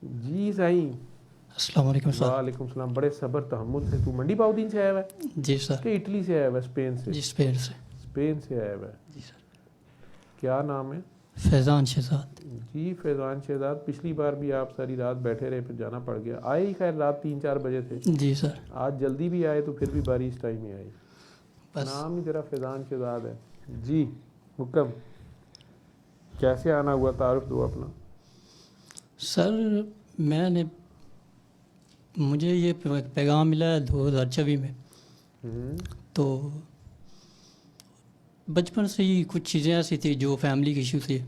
جی صحیح. السلام علیکم سر. وعلیکم السلام. بڑے صبر تحمل سے. تو منڈی پاؤدین سے آیا ہوا ہے جی سر. کہ اٹلی سے آیا ہوا ہے؟ اسپین سے. جی اسپین سے. اسپین سے آیا ہوا ہے. جی سر. کیا نام ہے؟ فیضان شہزاد. جی فیضان شہزاد. پچھلی بار بھی آپ ساری رات بیٹھے رہے پھر جانا پڑ گیا. آئے ہی خیر رات 3-4 بجے تھے. جی سر. آج جلدی بھی آئے تو پھر بھی باری اس ٹائم ہی آئی. بس نام ہی تیرا فیضان شہزاد ہے. جی حکم. کیسے آنا ہوا؟ تعارف دو اپنا. سر مجھے یہ پیغام ملا ہے 2024 میں. تو بچپن سے ہی کچھ چیزیں ایسی تھی جو فیملی کے ایشو سے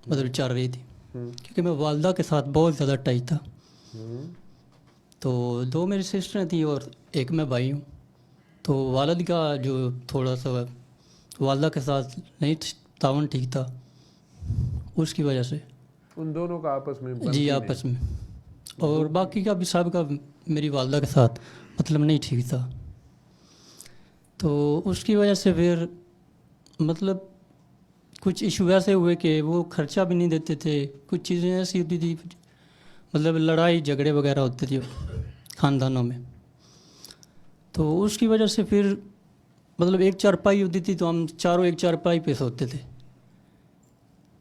مطلب چل رہی تھی، کیونکہ میں والدہ کے ساتھ بہت زیادہ ٹچ تھا. تو 2 میری سسٹریں تھیں اور ایک میں بھائی ہوں. تو والد کا جو تھوڑا سا والدہ کے ساتھ نہیں تعاون ٹھیک تھا، اس کی وجہ سے ان دونوں کا آپس میں جی آپس میں، اور باقی کا بھی سب کا میری والدہ کے ساتھ مطلب نہیں ٹھیک تھا. تو اس کی وجہ سے پھر مطلب کچھ ایشو ایسے ہوئے کہ وہ خرچہ بھی نہیں دیتے تھے. کچھ چیزیں ایسی ہوتی تھی، مطلب لڑائی جھگڑے وغیرہ ہوتے تھے خاندانوں میں. تو اس کی وجہ سے پھر مطلب ایک چارپائی ہوتی تھی تو ہم چاروں ایک چارپائی پہ سوتے تھے.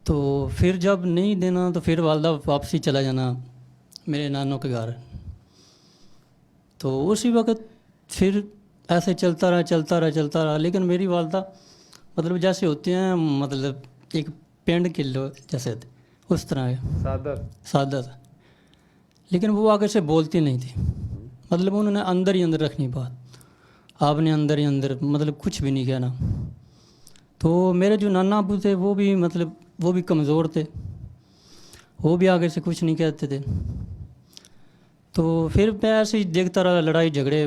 تو پھر جب نہیں دینا تو پھر والدہ واپسی چلا جانا میرے نانوں کے گھر. تو اسی وقت پھر ایسے چلتا رہا. لیکن میری والدہ مطلب جیسے ہوتے ہیں مطلب ایک پینڈ کلو جیسے تھے اس طرح سادہ تھا. لیکن وہ آگے سے بولتی نہیں تھی، مطلب انہوں نے اندر ہی اندر رکھنی بات. آپ نے اندر ہی اندر مطلب کچھ بھی نہیں کہنا. تو میرے جو نانا ابو تھے وہ بھی کمزور تھے، وہ بھی آگے سے کچھ نہیں کہتے تھے. تو پھر میں ایسے ہی دیکھتا رہا، لڑائی جھگڑے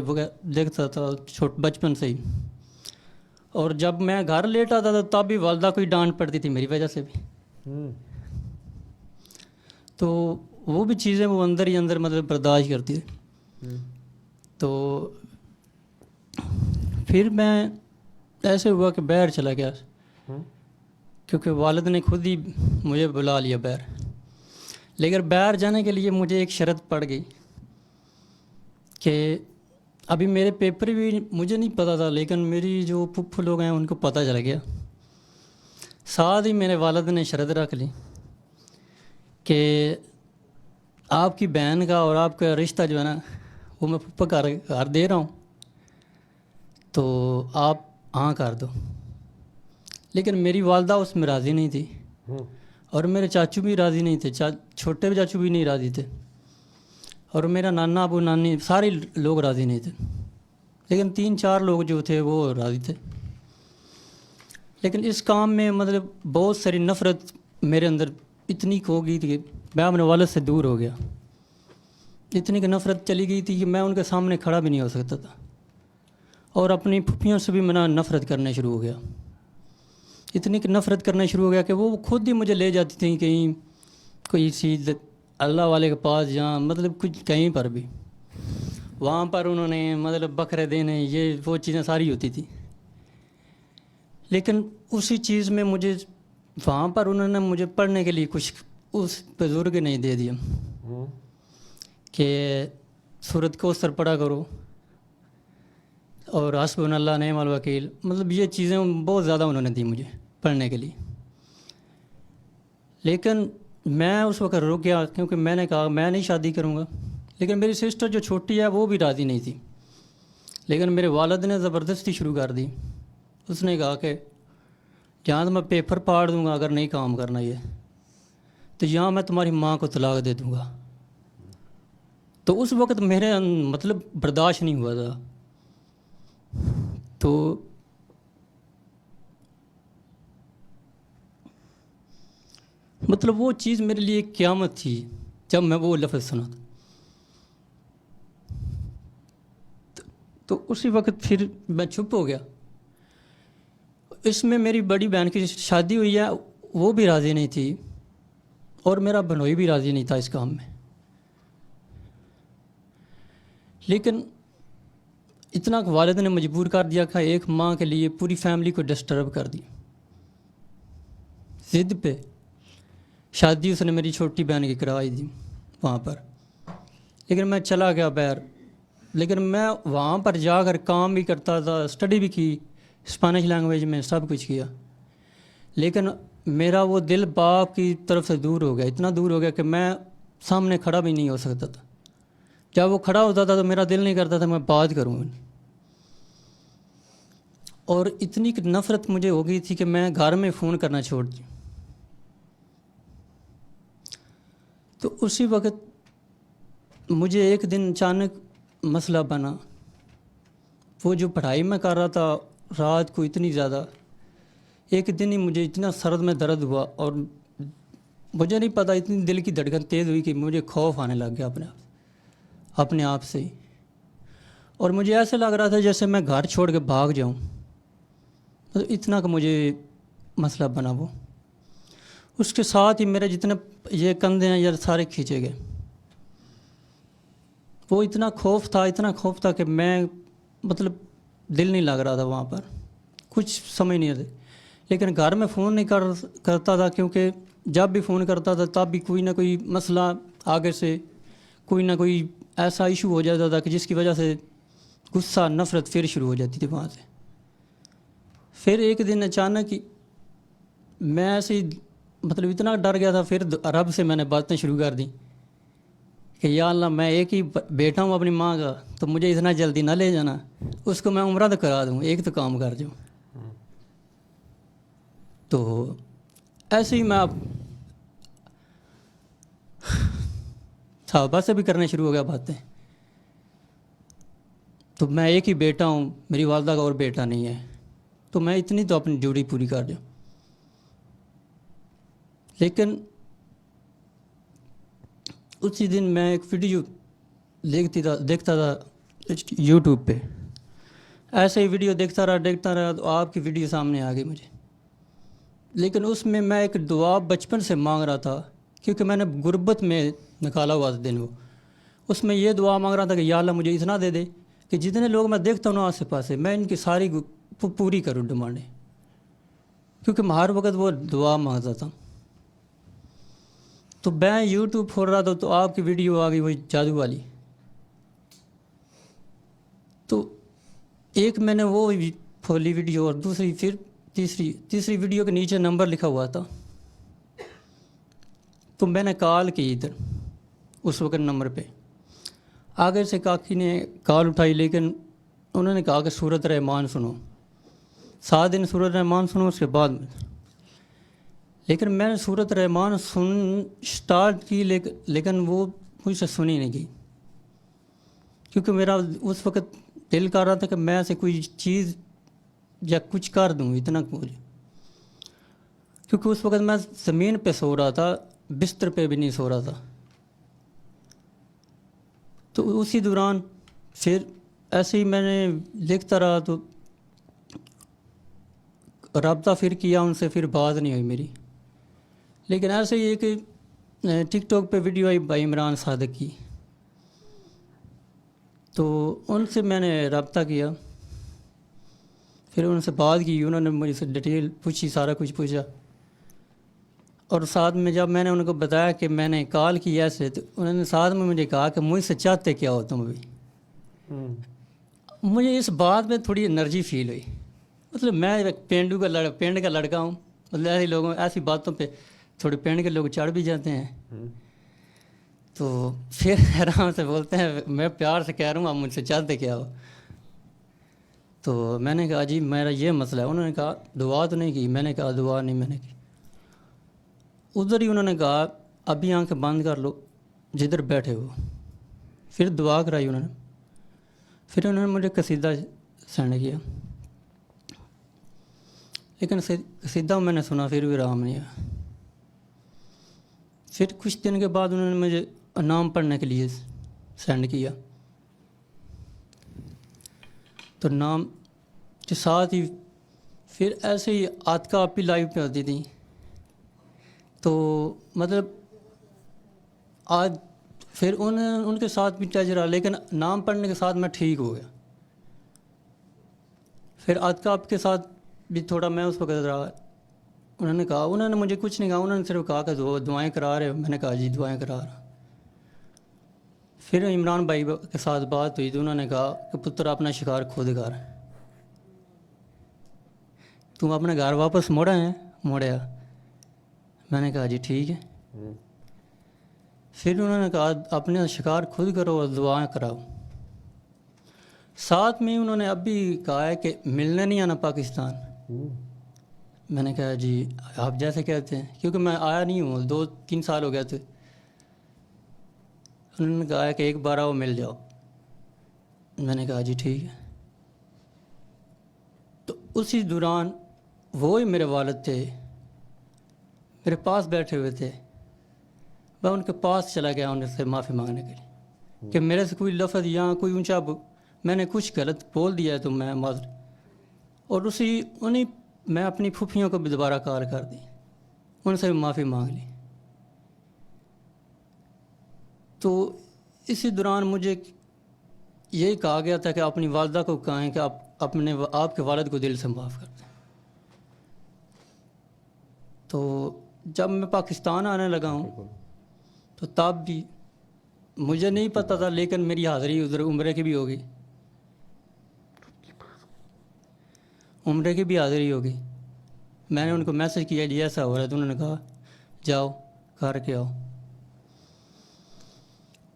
دیکھتا تھا بچپن سے ہی. اور جب میں گھر لیٹ آتا تھا تب بھی والدہ کو ہی ڈانٹ پڑتی تھی میری وجہ سے بھی. تو وہ بھی چیزیں وہ اندر ہی اندر مطلب برداشت کرتی تھی. تو پھر میں ایسے ہوا کہ باہر چلا گیا، کیونکہ والد نے خود ہی مجھے بلا لیا باہر. لیکن باہر جانے کے لیے مجھے ایک شرط پڑ گئی کہ ابھی میرے پیپر بھی مجھے نہیں پتہ تھا، لیکن میری جو پھپھو لوگ ہیں ان کو پتہ چل گیا. ساتھ ہی میرے والد نے شرط رکھ لی کہ آپ کی بہن کا اور آپ کا رشتہ جو ہے نا وہ میں پھپھا گھر دے رہا ہوں، تو آپ ہاں کر دو. لیکن میری والدہ اس میں راضی نہیں تھی، اور میرے چاچو بھی راضی نہیں تھے، چھوٹے چاچو بھی نہیں راضی تھے، اور میرا نانا ابو نانی سارے لوگ راضی نہیں تھے. لیکن 3-4 لوگ جو تھے وہ راضی تھے. لیکن اس کام میں مطلب بہت ساری نفرت میرے اندر اتنی کھو گئی تھی کہ میں اپنے والد سے دور ہو گیا. اتنی کہ نفرت چلی گئی تھی کہ میں ان کے سامنے کھڑا بھی نہیں ہو سکتا تھا. اور اپنی پھپھیوں سے بھی میں نفرت کرنا شروع ہو گیا. اتنی کہ نفرت کرنا شروع ہو گیا کہ وہ خود ہی مجھے لے جاتی تھیں کہیں کوئی چیز اللہ والے کے پاس جہاں مطلب کچھ کہیں پر بھی، وہاں پر انہوں نے مطلب بکرے دینے یہ وہ چیزیں ساری ہوتی تھی. لیکن اسی چیز میں مجھے وہاں پر انہوں نے مجھے پڑھنے کے لیے کچھ اس بزرگ نہیں دے دیا کہ سورۃ کوثر پڑھا کرو اور حسبنا اللہ نعم الوکیل. مطلب یہ چیزیں بہت زیادہ انہوں نے دی مجھے پڑھنے کے لیے. لیکن میں اس وقت رک گیا کیونکہ میں نے کہا میں نہیں شادی کروں گا. لیکن میری سسٹر جو چھوٹی ہے وہ بھی راضی نہیں تھی. لیکن میرے والد نے زبردستی شروع کر دی. اس نے کہا کہ جہاں تو میں پیپر پاڑ دوں گا اگر نہیں کام کرنا یہ تو یہاں میں تمہاری ماں کو طلاق دے دوں گا. تو اس وقت میرے مطلب برداشت نہیں ہوا تھا. تو مطلب وہ چیز میرے لیے ایک قیامت تھی جب میں وہ لفظ سنا تھا. تو اسی وقت پھر میں چپ ہو گیا. اس میں میری بڑی بہن کی شادی ہوئی ہے، وہ بھی راضی نہیں تھی، اور میرا بھنوئی بھی راضی نہیں تھا اس کام میں. لیکن اتنا کہ والد نے مجبور کر دیا کہ ایک ماں کے لیے پوری فیملی کو ڈسٹرب کر دی. ضد پہ شادی اس نے میری چھوٹی بہن کی کروائی تھی وہاں پر. لیکن میں چلا گیا باہر. لیکن میں وہاں پر جا کر کام بھی کرتا تھا, اسٹڈی بھی کی اسپینش لینگویج میں, سب کچھ کیا. لیکن میرا وہ دل باپ کی طرف سے دور ہو گیا, اتنا دور ہو گیا کہ میں سامنے کھڑا بھی نہیں ہو سکتا تھا. جب وہ کھڑا ہوتا تھا تو میرا دل نہیں کرتا تھا میں بات کروں. اور اتنی نفرت مجھے ہو گئی تھی کہ میں گھر میں فون کرنا چھوڑ دی. تو اسی وقت مجھے ایک دن اچانک مسئلہ بنا. وہ جو پڑھائی میں کر رہا تھا رات کو اتنی زیادہ, ایک دن ہی مجھے اتنا سرد میں درد ہوا اور مجھے نہیں پتا اتنی دل کی دھڑکن تیز ہوئی کہ مجھے خوف آنے لگ گیا اپنے آپ سے ہی. اور مجھے ایسا لگ رہا تھا جیسے میں گھر چھوڑ کے بھاگ جاؤں. تو اتنا کہ مجھے مسئلہ بنا وہ. اس کے ساتھ ہی میرے جتنے یہ کندھے ہیں یہ سارے کھینچے گئے. وہ اتنا خوف تھا کہ میں مطلب دل نہیں لگ رہا تھا وہاں پر, کچھ سمجھ نہیں آتے. لیکن گھر میں فون نہیں کرتا تھا کیونکہ جب بھی فون کرتا تھا تب بھی کوئی نہ کوئی مسئلہ آگے سے کوئی نہ کوئی ایسا ایشو ہو جاتا تھا کہ جس کی وجہ سے غصہ نفرت پھر شروع ہو جاتی تھی وہاں سے. پھر ایک دن اچانک میں ایسے ہی مطلب اتنا ڈر گیا تھا. پھر رب سے میں نے باتیں شروع کر دیں کہ یا اللہ میں ایک ہی بیٹا ہوں اپنی ماں کا, تو مجھے اتنا جلدی نہ لے جانا, اس کو میں عمرہ تو کرا دوں, ایک تو کام کر جاؤں. تو ایسے ہی میں اب صحابہ سے بھی کرنے شروع ہو گیا باتیں. تو میں ایک ہی بیٹا ہوں, میری والدہ کا اور بیٹا نہیں ہے, تو میں اتنی تو اپنی ڈیوٹی پوری کر جاؤں. لیکن اسی دن میں ایک ویڈیو دیکھتا تھا یوٹیوب پہ. ایسے ہی ویڈیو دیکھتا رہا تو آپ کی ویڈیو سامنے آ گئی مجھے. لیکن اس میں ایک دعا بچپن سے مانگ رہا تھا کیونکہ میں نے غربت میں نکالا ہوا تھا دن وہ. اس میں یہ دعا مانگ رہا تھا کہ یا اللہ مجھے اتنا دے دے کہ جتنے لوگ میں دیکھتا ہوں نا آس پاس میں ان کی ساری پوری کروں ڈیمانڈیں. کیونکہ میں ہر وقت وہ دعا مانگتا تھا. تو میں یوٹیوب کھول رہا تھا تو آپ کی ویڈیو آ گئی وہی جادو والی. تو ایک میں نے وہ کھولی ویڈیو اور دوسری پھر تیسری ویڈیو کے نیچے نمبر لکھا ہوا تھا. تو میں نے کال کی ادھر اس وقت نمبر پہ. آگے سے کاکی نے کال اٹھائی لیکن انہوں نے کہا کہ سورۃ رحمان سنو, 7 دن سورۃ رحمان سنو اس کے بعد میں. لیکن میں نے سورۃ رحمان اسٹارٹ کی لیکن وہ مجھ سے سنی نہیں گئی کیونکہ میرا اس وقت دل کر رہا تھا کہ میں ایسے کوئی چیز یا کچھ کر دوں اتنا مجھے. کیونکہ اس وقت میں زمین پہ سو رہا تھا, بستر پہ بھی نہیں سو رہا تھا. تو اسی دوران پھر ایسے ہی میں نے دیکھتا رہا تو رابطہ پھر کیا ان سے, پھر بات نہیں ہوئی میری. لیکن ایسے ہی ایک ٹک ٹاک پہ ویڈیو آئی بھائی عمران صادق کی, تو ان سے میں نے رابطہ کیا. پھر ان سے بات کی, انہوں نے مجھ سے ڈیٹیل پوچھی, سارا کچھ پوچھا. اور ساتھ میں جب میں نے ان کو بتایا کہ میں نے کال کی ایسے, تو انہوں نے ساتھ میں مجھے کہا کہ مجھ سے چاہتے کیا ہو تم ابھی. مجھے اس بات میں تھوڑی انرجی فیل ہوئی. مطلب میں پینڈ کا لڑکا ہوں, مطلب ایسی باتوں پہ تھوڑے پینڈ کے لوگ چڑھ بھی جاتے ہیں. تو پھر آرام سے بولتے ہیں میں پیار سے کہہ رہا ہوں آپ مجھ سے چاہتے کیا ہو. تو میں نے کہا جی میرا یہ مسئلہ ہے. انہوں نے کہا دعا تو نہیں کی. میں نے کہا دعا نہیں میں نے کی. ادھر ہی انہوں نے کہا ابھی آنکھیں بند کر لو جدھر بیٹھے ہو. پھر دعا کرائی انہوں نے. پھر انہوں نے مجھے قصیدہ سینڈ کیا, لیکن قصیدہ میں نے سنا پھر بھی آرام نہیں آیا. پھر کچھ دن کے بعد انہوں نے مجھے نام پڑھنے کے لیے سینڈ کیا. تو نام کے ساتھ ہی پھر ایسے ہی عاتقہ آپی لائیو پہ ہوتی تھی. تو مطلب آج پھر ان کے ساتھ بھی ٹچ رہا, لیکن نام پڑھنے کے ساتھ میں ٹھیک ہو گیا. پھر عاتقہ آپ کے ساتھ بھی تھوڑا میں اس وقت رہا. انہوں نے مجھے کچھ نہیں کہا, انہوں نے صرف کہا کہ دعائیں کرا رہے ہو. میں نے کہا جی دعائیں کرا رہا. پھر عمران بھائی کے ساتھ بات ہوئی تو انہوں نے کہا کہ پتر اپنا شکار خود کر، تم اپنے گھر واپس موڑیا۔ میں نے کہا جی ٹھیک ہے۔ پھر انہوں نے کہا اپنے شکار خود کرو اور دعائیں کراؤ۔ ساتھ میں انہوں نے اب بھی کہا ہے کہ ملنے نہیں آنا پاکستان۔ میں نے کہا جی آپ جیسے کہتے ہیں، کیونکہ میں آیا نہیں ہوں، 2-3 سال ہو گئے تھے۔ انہوں نے کہا ہے کہ ایک بار آؤ مل جاؤ۔ میں نے کہا جی ٹھیک ہے۔ تو اسی دوران وہی میرے والد تھے، میرے پاس بیٹھے ہوئے تھے۔ میں ان کے پاس چلا گیا ان سے معافی مانگنے کے لیے کہ میرے سے کوئی لفظ یا کوئی اونچا میں نے کچھ غلط بول دیا ہے تو میں معذرت، اور انہیں میں اپنی پھوپھیوں کو بھی دوبارہ کال کر دی، ان سے بھی معافی مانگ لی۔ تو اسی دوران مجھے یہی کہا گیا تھا کہ اپنی والدہ کو کہیں کہ آپ کے والد کو دل سے معاف کر دیں۔ تو جب میں پاکستان آنے لگا ہوں تو تب بھی مجھے نہیں پتہ تھا، لیکن میری حاضری ادھر عمرے کی بھی ہوگی، عمرے کی بھی حاضری ہوگی۔ میں نے ان کو میسج کیا جی ایسا ہو رہا ہے، تو انہوں نے کہا جاؤ کر کے آؤ۔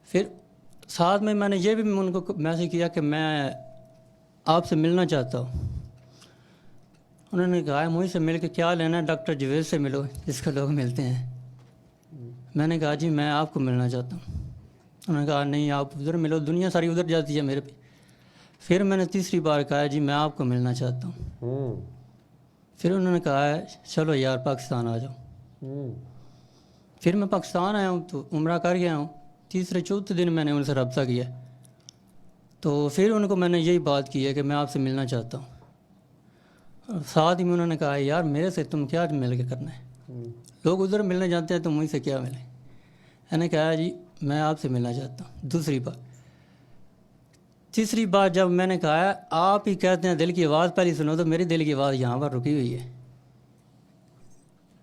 پھر ساتھ میں نے یہ بھی ان کو میسج کیا کہ میں آپ سے ملنا چاہتا ہوں۔ انہوں نے کہا مجھ سے مل کے کیا لینا ہے، ڈاکٹر جویز سے ملو جس کو لوگ ملتے ہیں۔ میں نے کہا جی میں آپ کو ملنا چاہتا ہوں۔ انہوں نے کہا نہیں آپ ادھر ملو، دنیا ساری ادھر جاتی ہے میرے پہ۔ پھر میں نے تیسری بار کہا جی میں آپ کو ملنا چاہتا ہوں۔ پھر انہوں نے کہا چلو یار پاکستان آ جاؤ۔ پھر میں پاکستان آیا ہوں تو عمرہ کر گیا ہوں۔ تیسرے چوتھے دن میں نے ان سے رابطہ کیا، تو پھر ان کو میں نے یہی بات کی ہے کہ میں آپ سے ملنا چاہتا ہوں۔ اور ساتھ ہی میں انہوں نے کہا یار میرے سے تم کیا مل کے کرنا ہے، لوگ ادھر ملنے جاتے ہیں تو مجھ سے کیا ملے۔ میں نے کہا جی میں آپ سے ملنا چاہتا ہوں دوسری بار۔ تیسری بار جب میں نے کہا آپ ہی کہتے ہیں دل کی آواز پہلی سنو، تو میری دل کی آواز یہاں پر رکی ہوئی ہے،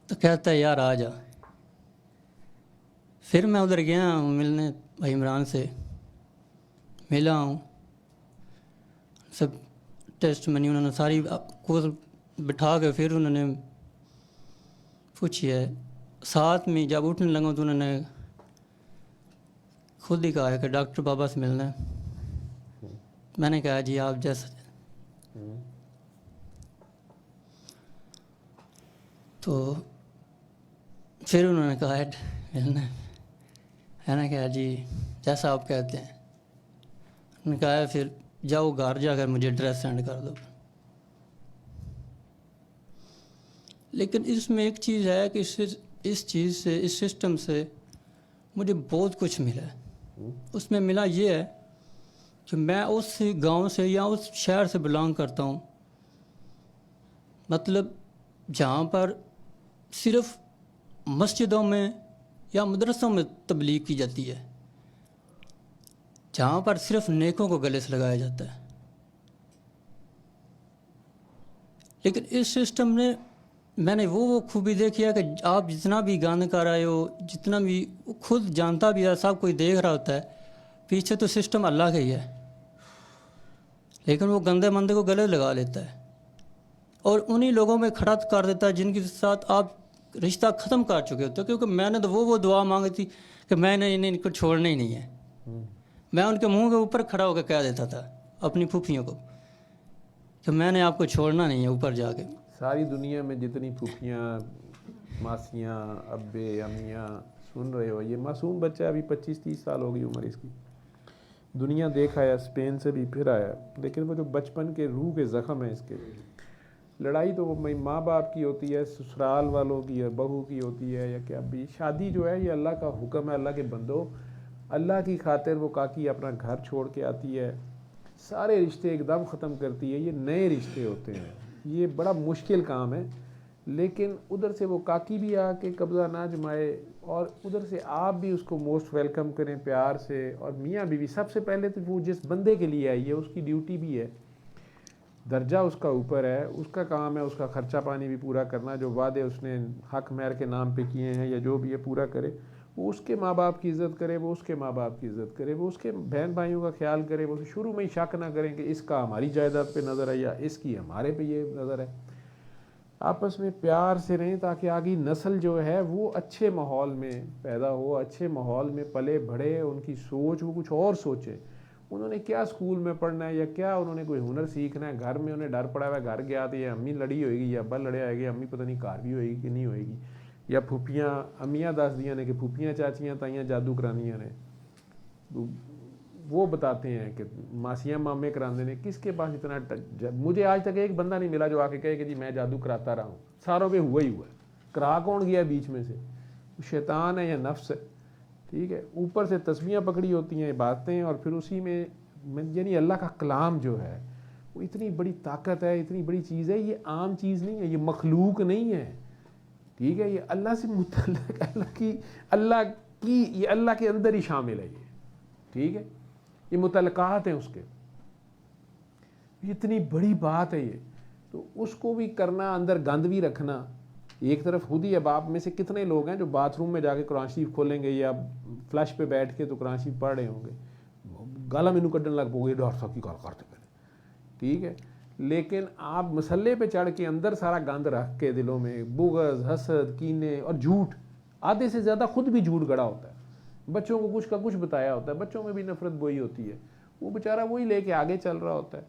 تو کہتا ہے یار آ جا۔ پھر میں ادھر گیا ہوں ملنے بھائی عمران سے، ملا ہوں، سب ٹیسٹ منی انہوں نے ساری کو بٹھا کے پھر انہوں نے پوچھی ہے۔ ساتھ میں جب اٹھنے لگا تو انہوں نے خود ہی کہا ہے کہ ڈاکٹر بابا سے ملنا ہے۔ میں نے کہا جی آپ جیسا۔ تو پھر انہوں نے کہا ملنا ہے۔ میں نے کہا جی جیسا آپ کہتے ہیں۔ انہوں نے کہا پھر جاؤ گھر جا کر مجھے ایڈریس سینڈ کر دو۔ لیکن اس میں ایک چیز ہے کہ اس چیز سے، اس سسٹم سے مجھے بہت کچھ ملا ہے۔ اس میں ملا یہ ہے کہ میں اس گاؤں سے یا اس شہر سے بلانگ کرتا ہوں، مطلب جہاں پر صرف مسجدوں میں یا مدرسوں میں تبلیغ کی جاتی ہے، جہاں پر صرف نیکوں کو گلے سے لگایا جاتا ہے۔ لیکن اس سسٹم نے میں نے وہ خوبی دیکھی ہے کہ آپ جتنا بھی گانے کر رہے ہو، جتنا بھی خود جانتا بھی ہے، سب کوئی دیکھ رہا ہوتا ہے، پیچھے تو سسٹم اللہ کا ہی ہے، لیکن وہ گندے مندے کو گلے لگا لیتا ہے اور انہی لوگوں میں کھڑا کر دیتا ہے جن کے ساتھ آپ رشتہ ختم کر چکے ہوتے ہو۔ کیونکہ میں نے تو وہ دعا مانگی تھی کہ میں نے ان کو چھوڑنا ہی نہیں ہے۔ میں ان کے منہ کے اوپر کھڑا ہو کے کہہ دیتا تھا اپنی پھوپھیوں کو کہ میں نے آپ کو چھوڑنا نہیں ہے، اوپر جا کے۔ ساری دنیا میں جتنی پھوپھیاں، ماسیاں، ابے، امیاں سن رہے ہو، یہ معصوم بچہ ابھی 25-30 سال ہو گئی عمر اس کی، دنیا دیکھ آیا، اسپین سے بھی پھر آیا، لیکن وہ جو بچپن کے روح کے زخم ہیں اس کے، لڑائی تو وہ ماں باپ کی ہوتی ہے، سسرال والوں کی ہے، بہو کی ہوتی ہے، یا کیا بھی، شادی جو ہے یہ اللہ کا حکم ہے۔ اللہ کے بندو، اللہ کی خاطر وہ کاکی اپنا گھر چھوڑ کے آتی ہے، سارے رشتے ایک دم ختم کرتی ہے، یہ نئے رشتے ہوتے ہیں، یہ بڑا مشکل کام ہے۔ لیکن ادھر سے وہ کاکی بھی آ کے قبضہ نہ جمائے، اور ادھر سے آپ بھی اس کو موسٹ ویلکم کریں پیار سے، اور میاں بیوی سب سے پہلے تو وہ جس بندے کے لیے آئی ہے اس کی ڈیوٹی بھی ہے، درجہ اس کا اوپر ہے، اس کا کام ہے اس کا خرچہ پانی بھی پورا کرنا، جو وعدے اس نے حق مہر کے نام پہ کیے ہیں یا جو بھی ہے پورا کرے۔ وہ اس کے ماں باپ کی عزت کرے، وہ اس کے ماں باپ کی عزت کرے، وہ اس کے بہن بھائیوں کا خیال کرے، وہ شروع میں ہی شک نہ کریں کہ اس کا ہماری جائیداد پہ نظر ہے یا اس کی ہمارے پہ یہ نظر ہے. آپس میں پیار سے رہیں تاکہ آگے نسل جو ہے وہ اچھے ماحول میں پیدا ہو، اچھے ماحول میں پلے بڑھے، ان کی سوچ وہ کچھ اور سوچے. انہوں نے کیا اسکول میں پڑھنا ہے یا کیا انہوں نے کوئی ہنر سیکھنا ہے، گھر میں انہیں ڈر پڑا ہوا ہے، گھر گیا تو یہ امی لڑی ہوئے گی یا ابا لڑے آئے گی، امی پتہ نہیں کار بھی ہوئے گی کہ نہیں ہوئے گی، یا پھوپھیاں امیاں دس دیاں نے کہ پھوپھیاں چاچیاں تائیاں جادو کرانیاں نے، وہ بتاتے ہیں کہ ماسیاں مامے کراندے نے. کس کے پاس اتنا مجھے آج تک ایک بندہ نہیں ملا جو آ کے کہے کہ جی میں جادو کراتا رہا ہوں. ساروں پہ ہوا ہی ہوا ہے. کرا کون گیا بیچ میں سے؟ شیطان ہے یا نفس ہے. ٹھیک ہے، اوپر سے تسبیحاں پکڑی ہوتی ہیں، باتیں، اور پھر اسی میں یعنی اللہ کا کلام جو ہے وہ اتنی بڑی طاقت ہے، اتنی بڑی چیز ہے. یہ عام چیز نہیں ہے، یہ مخلوق نہیں ہے. ٹھیک ہے، یہ اللہ سے متعلق، یہ اللہ کے اندر ہی شامل ہے. یہ ٹھیک ہے، یہ متعلقات ہیں اس کے. اتنی بڑی بات ہے یہ. تو اس کو بھی کرنا، اندر گند بھی رکھنا. ایک طرف خود ہی اب آپ میں سے کتنے لوگ ہیں جو باتھ روم میں جا کے قرآن شریف کھولیں گے یا فلش پہ بیٹھ کے تو قرآن شریف پڑھ رہے ہوں گے، گالا مینو کڈن لگ پو گے، ڈاکٹر صاحب کی گال کرتے پہلے. ٹھیک ہے، لیکن آپ مسلے پہ چڑھ کے اندر سارا گند رکھ کے دلوں میں بغض، حسد، کینے اور جھوٹ، آدھے سے زیادہ خود بھی جھوٹ گڑا ہوتا ہے. بچوں کو کچھ کا کچھ بتایا ہوتا ہے، بچوں میں بھی نفرت بوئی ہوتی ہے، وہ بیچارہ وہی لے کے آگے چل رہا ہوتا ہے.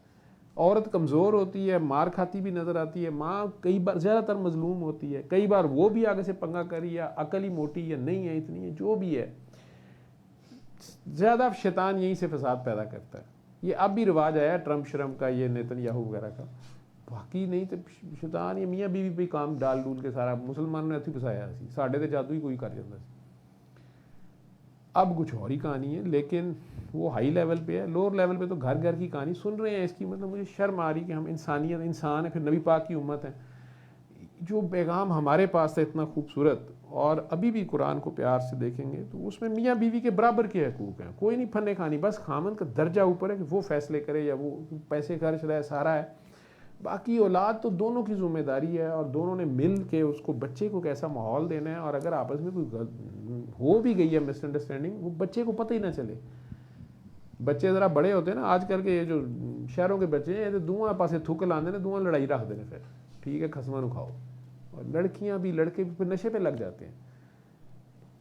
عورت کمزور ہوتی ہے، مار کھاتی بھی نظر آتی ہے، ماں کئی بار زیادہ تر مظلوم ہوتی ہے، کئی بار وہ بھی آگے سے پنگا کری یا عقل ہی موٹی یا نہیں ہے اتنی ہے، جو بھی ہے زیادہ شیطان یہیں سے فساد پیدا کرتا ہے. یہ اب بھی رواج آیا ٹرمپ شرم کا، یہ نیتن یاہو وغیرہ کا، باقی نہیں تو شیطان یہ میاں بیوی پہ کام ڈال ڈول کے سارا مسلمانوں نے اتھی پسایا سی، ساڈے تے جادو ہی کوئی کر جاتا سی. اب کچھ اور ہی کہانی ہے، لیکن وہ ہائی لیول پہ ہے. لوور لیول پہ تو گھر گھر کی کہانی سن رہے ہیں. اس کی مطلب مجھے شرم آ رہی کہ ہم انسانیت، انسان ہے، پھر نبی پاک کی امت ہے. جو پیغام ہمارے پاس ہے اتنا خوبصورت، اور ابھی بھی قرآن کو پیار سے دیکھیں گے تو اس میں میاں بیوی کے برابر کے حقوق ہیں. کوئی نہیں پھنے کھانی، بس خامن کا درجہ اوپر ہے کہ وہ فیصلے کرے یا وہ پیسے خرچ رہا ہے، سارا ہے. باقی اولاد تو دونوں کی ذمہ داری ہے، اور دونوں نے مل کے اس کو، بچے کو کیسا ماحول دینا ہے. اور اگر آپس میں کوئی ہو بھی گئی ہے مس انڈرسٹینڈنگ، وہ بچے کو پتہ ہی نہ چلے. بچے ذرا بڑے ہوتے ہیں نا آج کل کے، یہ جو شہروں کے بچے ہیں، یہ دواں پاسے تھک لاندے نے، دواں لڑائی رکھ دے. پھر ٹھیک ہے، خسماں نو کھاؤ. اور لڑکیاں بھی لڑکے بھی پھر نشے پہ لگ جاتے ہیں،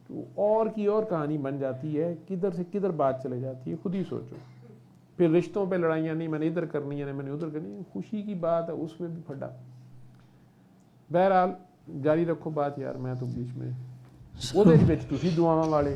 تو اور کی اور کہانی بن جاتی ہے. کدھر سے کدھر بات چلے جاتی ہے، خود ہی سوچو. پھر رشتوں پہ لڑائیاں، نہیں میں نے ادھر کرنی ہے، نہیں میں نے ادھر کرنی ہے. خوشی کی بات ہے اس میں بھی پھڈا. بہرحال جاری رکھو بات یار، میں تو بیچ میں ਉਹਦੇ ਵਿੱਚ ਤੁਸੀਂ ਦੁਆਵਾਂ ਵਾਲੇ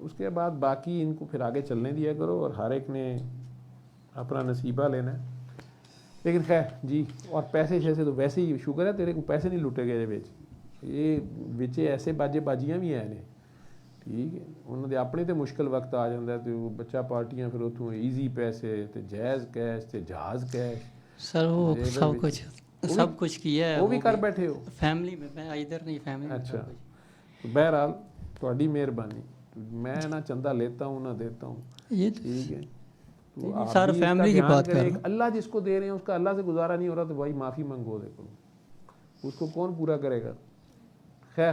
اس کے بعد باقی ان کو پھر آگے چلنے دیا کرو، اور ہر ایک نے اپنا نصیبہ لینا ہے. لیکن خیر جی، اور پیسے شیسے تو ویسے ہی شکر ہے تیرے کو پیسے نہیں لٹے گئے بچ. یہ بچے ایسے باجے باجیاں بھی ہیں نے. ٹھیک ہے، انہوں نے اپنے تے مشکل وقت آ جاتا ہے تو بچہ پارٹیاں پھر اتوں ایزی پیسے تے جائز کیش تے جہاز کیش. سر وہ سب کچھ کیا ہے، وہ بھی کر بیٹھے ہو فیملی میں. میں ادھر نہیں، فیملی میں. اچھا، بہرحال تھوڑی مہربانی. میں نہ چندہ لیتا ہوں نہ دیتا ہوں. یہ ٹھیک ہے، تو آپ سارا بھی اس کا فیملی کی دھیان بات کریں. کر رہا ہوں. اللہ جس کو دے رہے ہیں اس کا اللہ سے گزارا نہیں ہو رہا تو بھائی معافی منگو دے کرو، اس کو کون پورا کرے گا. خیر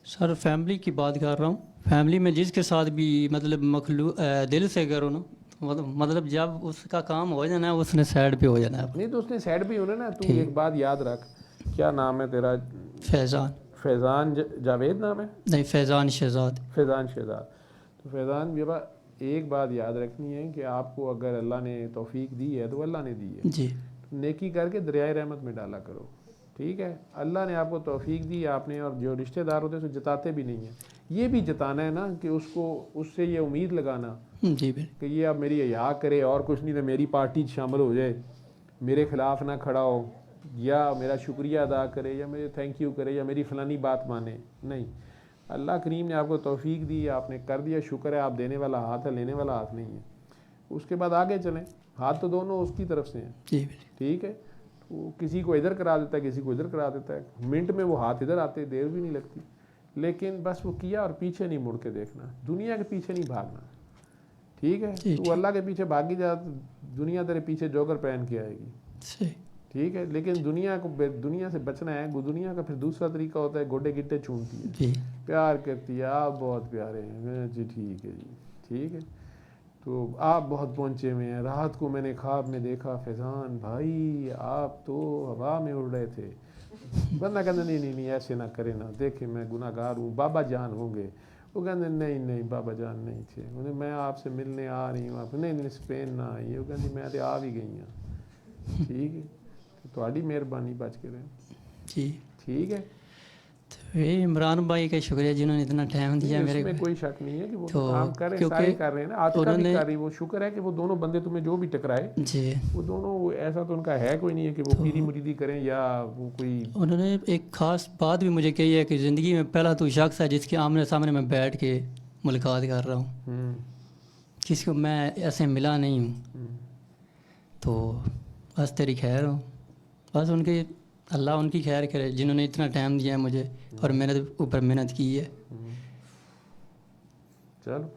سر فیملی کی بات کر رہا ہوں. فیملی میں جس کے ساتھ بھی مطلب مخلوق دل سے کرو نا، مطلب جب اس کا کام ہو جانا ہے اس نے سائڈ پہ ہو جانا ہے. نہیں تو اس نے سائڈ پہ ہی ہونا نا. تو ایک بات یاد رکھ، کیا نام ہے تیرا؟ فیضان. فیضان جاوید نام ہے؟ نہیں، فیضان شہزاد. فیضان شہزاد. تو فیضان بیبا ایک بات یاد رکھنی ہے کہ آپ کو اگر اللہ نے توفیق دی ہے تو اللہ نے دی ہے جی، نیکی کر کے دریائے رحمت میں ڈالا کرو. ٹھیک ہے، اللہ نے آپ کو توفیق دی آپ نے، اور جو رشتہ دار ہوتے ہیں اسے جتاتے بھی نہیں ہیں. یہ بھی جتانا ہے نا کہ اس کو، اس سے یہ امید لگانا جی کہ یہ اب میری حیا کرے اور کچھ نہیں تو میری پارٹی شامل ہو جائے، میرے خلاف نہ کھڑا ہو، یا میرا شکریہ ادا کرے، یا میرے تھینک یو کرے، یا میری فلانی بات مانے. نہیں، اللہ کریم نے آپ کو توفیق دی, آپ نے کر دیا, شکر ہے. آپ دینے والا ہاتھ ہے, لینے والا ہاتھ نہیں ہے. اس کے بعد آگے چلیں, ہاتھ تو دونوں اس کی طرف سے ہیں, جی ٹھیک ہے. تو کسی کو ادھر کرا دیتا ہے, کسی کو ادھر کرا دیتا ہے, منٹ میں وہ ہاتھ ادھر آتے, دیر بھی نہیں لگتی. لیکن بس وہ کیا اور پیچھے نہیں مڑ کے دیکھنا, دنیا کے پیچھے نہیں بھاگنا, ٹھیک ہے. تو اللہ کے پیچھے بھاگی جا, دنیا تیرے پیچھے جوکر پہن کے آئے گی, ٹھیک ہے. لیکن دنیا سے بچنا ہے. دنیا کا پھر دوسرا طریقہ ہوتا ہے, گوڈے گٹے چونتی ہے, پیار کرتی ہے, آپ بہت پیارے ہیں جی, ٹھیک ہے جی, ٹھیک ہے. تو آپ بہت پہنچے ہوئے ہیں, رات کو میں نے خواب میں دیکھا فیضان بھائی آپ تو ہوا میں اڑ رہے تھے. بندہ کہتا نہیں ایسے نہ کرے نا, دیکھیں میں گناہ گار ہوں, بابا جان ہوں گے. وہ کہتے نہیں بابا جان نہیں تھے, میں آپ سے ملنے آ رہی ہوں. آپ نہیں اسپین نہ آئی. وہ کہتے میں تو آ بھی گئی ہوں, ٹھیک ہے. تو تھوڑی مہربانی بچ کے رہے جی, ٹھیک ہے. تو یہ عمران بھائی کا شکریہ جنہوں نے اتنا ٹائم دیا میرے اس میں کو. کوئی شک نہیں ہے کہ وہ تو کام کر رہے ہیں, سارے کر رہے ہیں نا, آج کا بھی کر رہی. وہ شکر ہے کہ وہ دونوں بندے تمہیں جو بھی ٹکرائے, جی, وہ دونوں ایسا تو ان کا ہے کوئی نہیں ہے کہ وہ پیری مریدی کریں یا وہ کوئی. انہوں نے ایک خاص بات بھی مجھے کہی ہے کہ زندگی میں پہلا تو شخص ہے جس کے آمنے سامنے میں بیٹھ کے ملاقات کر رہا ہوں, کسی کو میں ایسے ملا نہیں ہوں. تو بس تیری خیر ہو, بس ان کے اللہ ان کی خیر کرے جنہوں نے اتنا ٹائم دیا ہے مجھے اور محنت اوپر محنت کی ہے. چلو